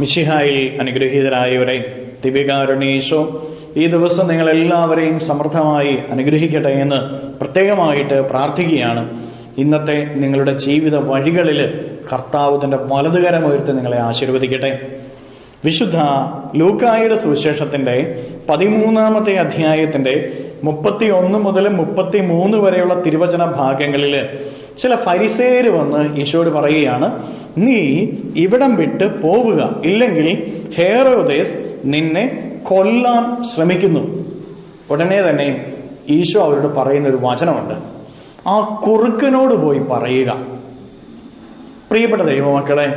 മിശിഹായിൽ അനുഗ്രഹീതരായവരെ, ദിവ്യകാരുണ്യേശോ ഈ ദിവസം നിങ്ങളെല്ലാവരെയും സമൃദ്ധമായി അനുഗ്രഹിക്കട്ടെ എന്ന് പ്രത്യേകമായിട്ട് പ്രാർത്ഥിക്കുകയാണ്. ഇന്നത്തെ നിങ്ങളുടെ ജീവിത വഴികളിൽ കർത്താവ് തന്റെ വലതുകരമുയർത്തി നിങ്ങളെ ആശീർവദിക്കട്ടെ. വിശുദ്ധ ലൂക്കായുടെ സുവിശേഷത്തിന്റെ 13-ാമത്തെ അധ്യായത്തിന്റെ 31 മുതൽ 33 വരെയുള്ള തിരുവചന ഭാഗങ്ങളിൽ ചില ഫരിസേയർ വന്ന് ഈശോയോട് പറയുകയാണ്, നീ ഇവിടം വിട്ട് പോവുക, ഇല്ലെങ്കിൽ ഹേറോദേസ് നിന്നെ കൊല്ലാൻ ശ്രമിക്കുന്നു. ഉടനെ തന്നെ ഈശോ അവരോട് പറയുന്ന ഒരു വചനമുണ്ട്, ആ കുറുക്കനോട് പോയി പറയുക. പ്രിയപ്പെട്ട ദൈവമക്കളെ,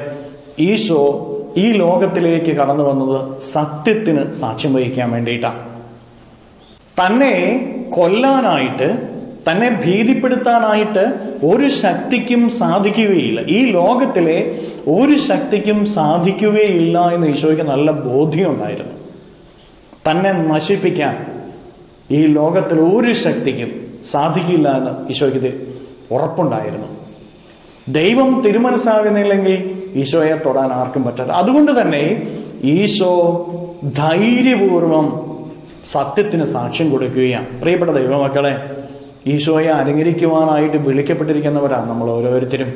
ഈശോ ഈ ലോകത്തിലേക്ക് കടന്നു വന്നത് സത്യത്തിന് സാക്ഷ്യം വഹിക്കാൻ വേണ്ടിയിട്ടാണ്. തന്നെ കൊല്ലാനായിട്ട്, തന്നെ ഭീതിപ്പെടുത്താനായിട്ട് ഒരു ശക്തിക്കും സാധിക്കുകയില്ല. ഈ ലോകത്തിലെ ഒരു ശക്തിക്കും സാധിക്കുകയില്ല എന്ന് ഈശോയ്ക്ക് നല്ല ബോധ്യമുണ്ടായിരുന്നു. തന്നെ നശിപ്പിക്കാൻ ഈ ലോകത്തിൽ ഒരു ശക്തിക്കും സാധിക്കില്ല എന്ന് ഈശോയ്ക്ക് ഉറപ്പുണ്ടായിരുന്നു. ദൈവം തിരുമനസ്സാകുന്നില്ലെങ്കിൽ ഈശോയെ തൊടാൻ ആർക്കും പറ്റാത്ത. അതുകൊണ്ട് തന്നെ ഈശോ ധൈര്യപൂർവം സത്യത്തിന് സാക്ഷ്യം കൊടുക്കുകയാണ്. പ്രിയപ്പെട്ട ദൈവമക്കളെ, ഈശോയെ അനുകരിക്കുവാനായിട്ട് വിളിക്കപ്പെട്ടിരിക്കുന്നവരാണ് നമ്മൾ ഓരോരുത്തരും.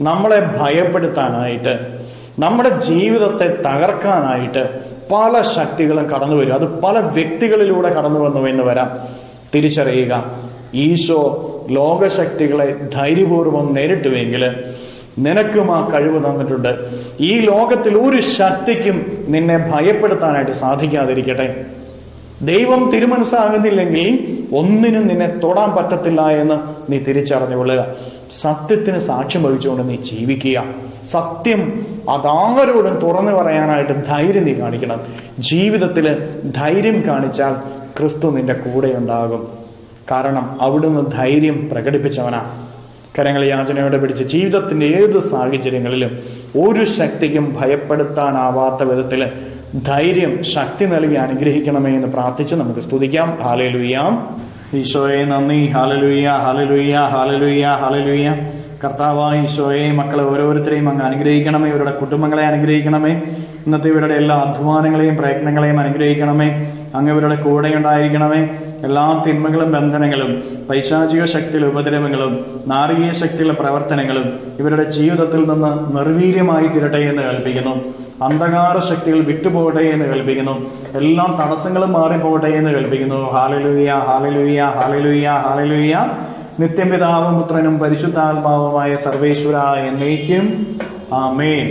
നമ്മളെ ഭയപ്പെടുത്താനായിട്ട്, നമ്മുടെ ജീവിതത്തെ തകർക്കാനായിട്ട് പല ശക്തികളും കടന്നു വരും. അത് പല വ്യക്തികളിലൂടെ കടന്നു വന്നു എന്ന് വരാം. തിരിച്ചറിയുക, ഈശോ ലോകശക്തികളെ ധൈര്യപൂർവ്വം നേരിട്ടുവെങ്കിൽ നിനക്കും ആ കഴിവ് തന്നിട്ടുണ്ട്. ഈ ലോകത്തിൽ ഒരു ശക്തിക്കും നിന്നെ ഭയപ്പെടുത്താനായിട്ട് സാധിക്കാതിരിക്കട്ടെ. ദൈവം തിരുമനസ്സാകുന്നില്ലെങ്കിൽ ഒന്നിനും നിന്നെ തൊടാൻ പറ്റത്തില്ല എന്ന് നീ തിരിച്ചറിഞ്ഞുകൊള്ളുക. സത്യത്തിന് സാക്ഷ്യം വഹിച്ചുകൊണ്ട് നീ ജീവിക്കുക. സത്യം അതാരോടും തുറന്നു പറയാനായിട്ട് ധൈര്യം നീ കാണിക്കണം. ജീവിതത്തിൽ ധൈര്യം കാണിച്ചാൽ ക്രിസ്തു നിന്റെ കൂടെ ഉണ്ടാകും. കാരണം അവിടുന്ന് ധൈര്യം പ്രകടിപ്പിച്ചവനാണ്. കരങ്ങൾ യാചനയോടെ പിടിച്ച് ജീവിതത്തിന്റെ ഏത് സാഹചര്യങ്ങളിലും ഒരു ശക്തിക്കും ഭയപ്പെടുത്താനാവാത്ത വിധത്തിൽ ധൈര്യം, ശക്തി നൽകി അനുഗ്രഹിക്കണമേ എന്ന് പ്രാർത്ഥിച്ച് നമുക്ക് സ്തുതിക്കാം. ഹല്ലേലൂയ. ഈശോയെ നന്ദി. ഹല്ലേലൂയ, ഹല്ലേലൂയ, ഹല്ലേലൂയ, ഹല്ലേലൂയ. കർത്താവായ ഈശോയെ, മക്കളെ ഓരോരുത്തരെയും അങ്ങ് അനുഗ്രഹിക്കണമേ. ഇവരുടെ കുടുംബങ്ങളെ അനുഗ്രഹിക്കണമേ. ഇന്നത്തെ ഇവരുടെ എല്ലാ അധ്വാനങ്ങളെയും പ്രയത്നങ്ങളെയും അനുഗ്രഹിക്കണമേ. അങ്ങ് ഇവരുടെ കൂടെ ഉണ്ടായിരിക്കണമേ. എല്ലാ തിന്മകളും ബന്ധനങ്ങളും പൈശാചിക ശക്തിയിലെ ഉപദ്രവങ്ങളും നാരീയ ശക്തിയിലെ പ്രവർത്തനങ്ങളും ഇവരുടെ ജീവിതത്തിൽ നിന്ന് നിർവീര്യമായി തീരട്ടെ എന്ന് കൽപ്പിക്കുന്നു. അന്ധകാര ശക്തികൾ വിട്ടുപോകട്ടെ എന്ന് കൽപ്പിക്കുന്നു. എല്ലാ തടസ്സങ്ങളും മാറിപ്പോകട്ടെ എന്ന് കൽപ്പിക്കുന്നു. ഹല്ലേലൂയ, ഹല്ലേലൂയ, ഹല്ലേലൂയ, ഹല്ലേലൂയ. നിത്യപിതാവും പുത്രനും പരിശുദ്ധാത്മാവുമായ സർവേശ്വര എന്നേക്കും ആമേൻ.